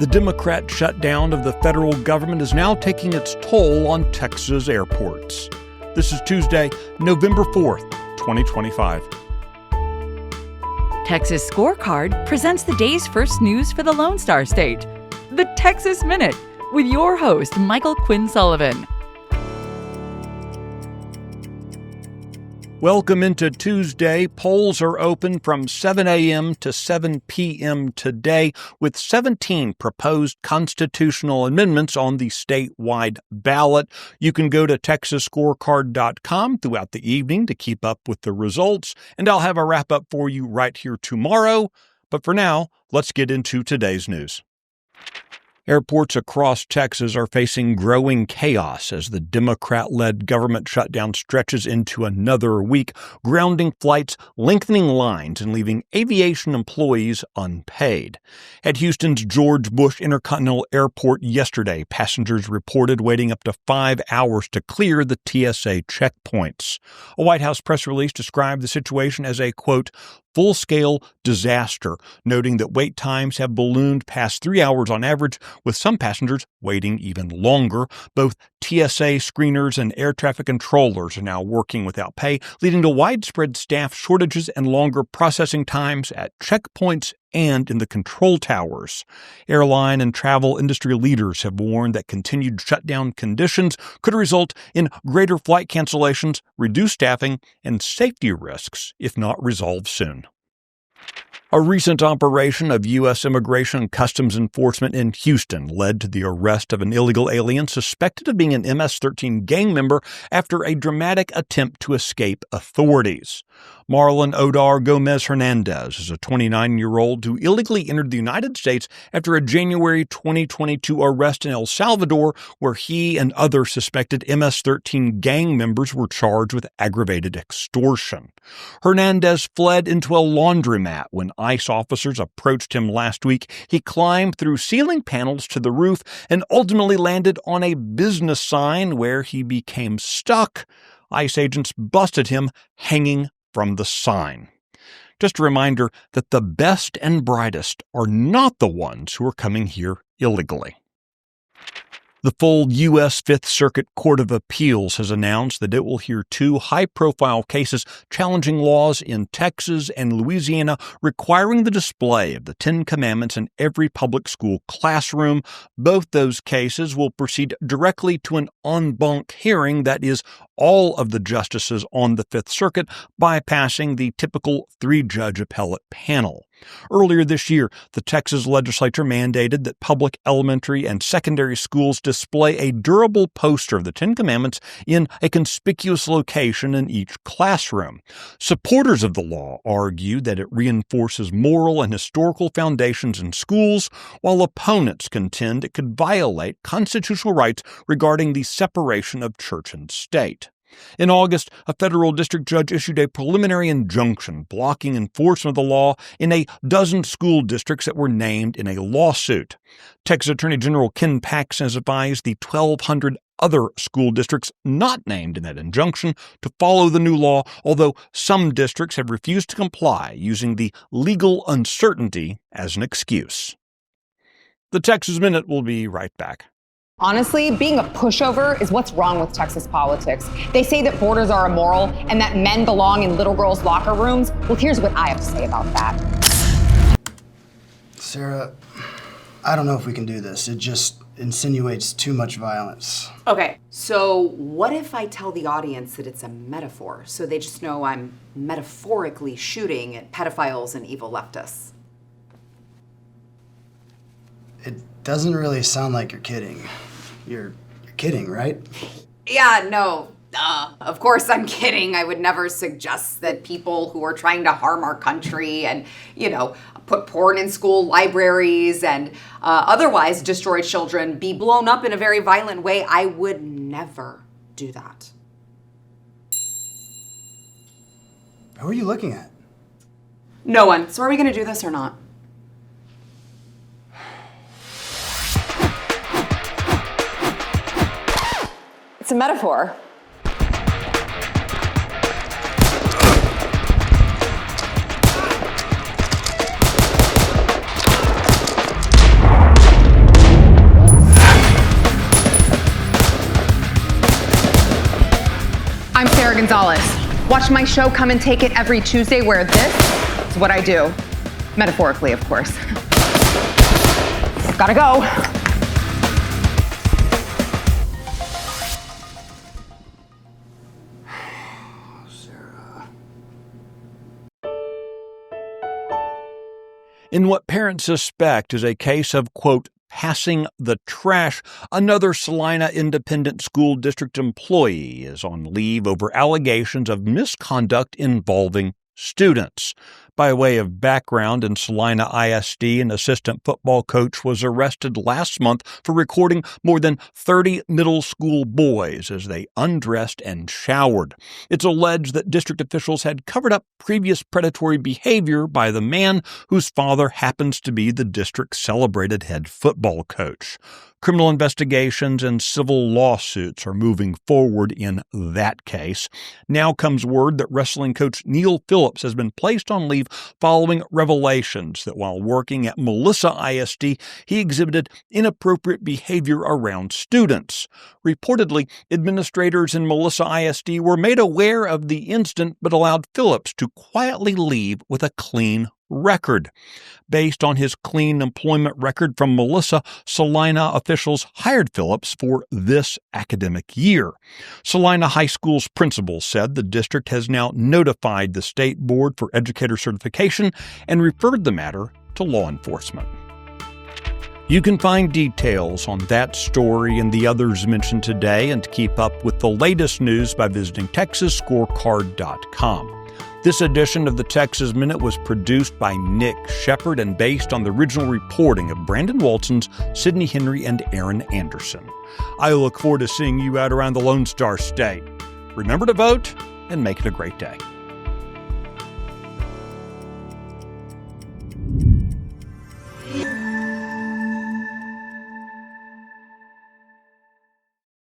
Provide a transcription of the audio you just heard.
The Democrat shutdown of the federal government is now taking its toll on Texas airports. This is Tuesday, November 4th, 2025. Texas Scorecard presents the day's first news for the Lone Star State. The Texas Minute, with your host, Michael Quinn Sullivan. Welcome into Tuesday. Polls are open from 7 a.m. to 7 p.m. today, with 17 proposed constitutional amendments on the statewide ballot. You can go to texasscorecard.com throughout the evening to keep up with the results, and I'll have a wrap-up for you right here tomorrow. But for now, let's get into today's news. Airports across Texas are facing growing chaos as the Democrat-led government shutdown stretches into another week, grounding flights, lengthening lines, and leaving aviation employees unpaid. At Houston's George Bush Intercontinental Airport yesterday, passengers reported waiting up to 5 hours to clear the TSA checkpoints. A White House press release described the situation as a, quote, full-scale disaster, noting that wait times have ballooned past 3 hours on average, with some passengers waiting even longer. Both TSA screeners and air traffic controllers are now working without pay, leading to widespread staff shortages and longer processing times at checkpoints and in the control towers. Airline and travel industry leaders have warned that continued shutdown conditions could result in greater flight cancellations, reduced staffing, and safety risks if not resolved soon. A recent operation of U.S. Immigration and Customs Enforcement in Houston led to the arrest of an illegal alien suspected of being an MS-13 gang member after a dramatic attempt to escape authorities. Marlon Odar Gomez Hernandez is a 29-year-old who illegally entered the United States after a January 2022 arrest in El Salvador, where he and other suspected MS-13 gang members were charged with aggravated extortion. Hernandez fled into a laundromat when ICE officers approached him last week. He climbed through ceiling panels to the roof and ultimately landed on a business sign where he became stuck. ICE agents busted him hanging from the sign. Just a reminder that the best and brightest are not the ones who are coming here illegally. The full U.S. Fifth Circuit Court of Appeals has announced that it will hear two high-profile cases challenging laws in Texas and Louisiana requiring the display of the Ten Commandments in every public school classroom. Both those cases will proceed directly to an en banc hearing, that is, all of the justices on the Fifth Circuit, bypassing the typical three-judge appellate panel. Earlier this year, the Texas legislature mandated that public elementary and secondary schools display a durable poster of the Ten Commandments in a conspicuous location in each classroom. Supporters of the law argue that it reinforces moral and historical foundations in schools, while opponents contend it could violate constitutional rights regarding the separation of church and state. In August, a federal district judge issued a preliminary injunction blocking enforcement of the law in a dozen school districts that were named in a lawsuit. Texas Attorney General Ken Paxton has advised the 1,200 other school districts not named in that injunction to follow the new law, although some districts have refused to comply, using the legal uncertainty as an excuse. The Texas Minute will be right back. Honestly, being a pushover is what's wrong with Texas politics. They say that borders are immoral and that men belong in little girls' locker rooms. Well, here's what I have to say about that. Sarah, I don't know if we can do this. It just insinuates too much violence. Okay, so what if I tell the audience that it's a metaphor, so they just know I'm metaphorically shooting at pedophiles and evil leftists? It doesn't really sound like you're kidding. You're kidding, right? Yeah, no, of course I'm kidding. I would never suggest that people who are trying to harm our country and, put porn in school libraries and otherwise destroy children be blown up in a very violent way. I would never do that. Who are you looking at? No one. So are we going to do this or not? It's a metaphor. Sarah Gonzalez. Watch my show Come and Take It every Tuesday, where this is what I do. Metaphorically, of course. Gotta go. In what parents suspect is a case of, quote, passing the trash, another Celina Independent School District employee is on leave over allegations of misconduct involving students. By way of background, in Celina ISD, an assistant football coach was arrested last month for recording more than 30 middle school boys as they undressed and showered. It's alleged that district officials had covered up previous predatory behavior by the man whose father happens to be the district's celebrated head football coach. Criminal investigations and civil lawsuits are moving forward in that case. Now comes word that wrestling coach Neil Phillips has been placed on leave following revelations that while working at Melissa ISD, he exhibited inappropriate behavior around students. Reportedly, administrators in Melissa ISD were made aware of the incident but allowed Phillips to quietly leave with a clean record. Based on his clean employment record from Melissa, Celina officials hired Phillips for this academic year. Celina High School's principal said the district has now notified the State Board for Educator Certification and referred the matter to law enforcement. You can find details on that story and the others mentioned today and keep up with the latest news by visiting TexasScorecard.com. This edition of the Texas Minute was produced by Nick Shepard and based on the original reporting of Brandon Waltons, Sidney Henry, and Aaron Anderson. I look forward to seeing you out around the Lone Star State. Remember to vote and make it a great day.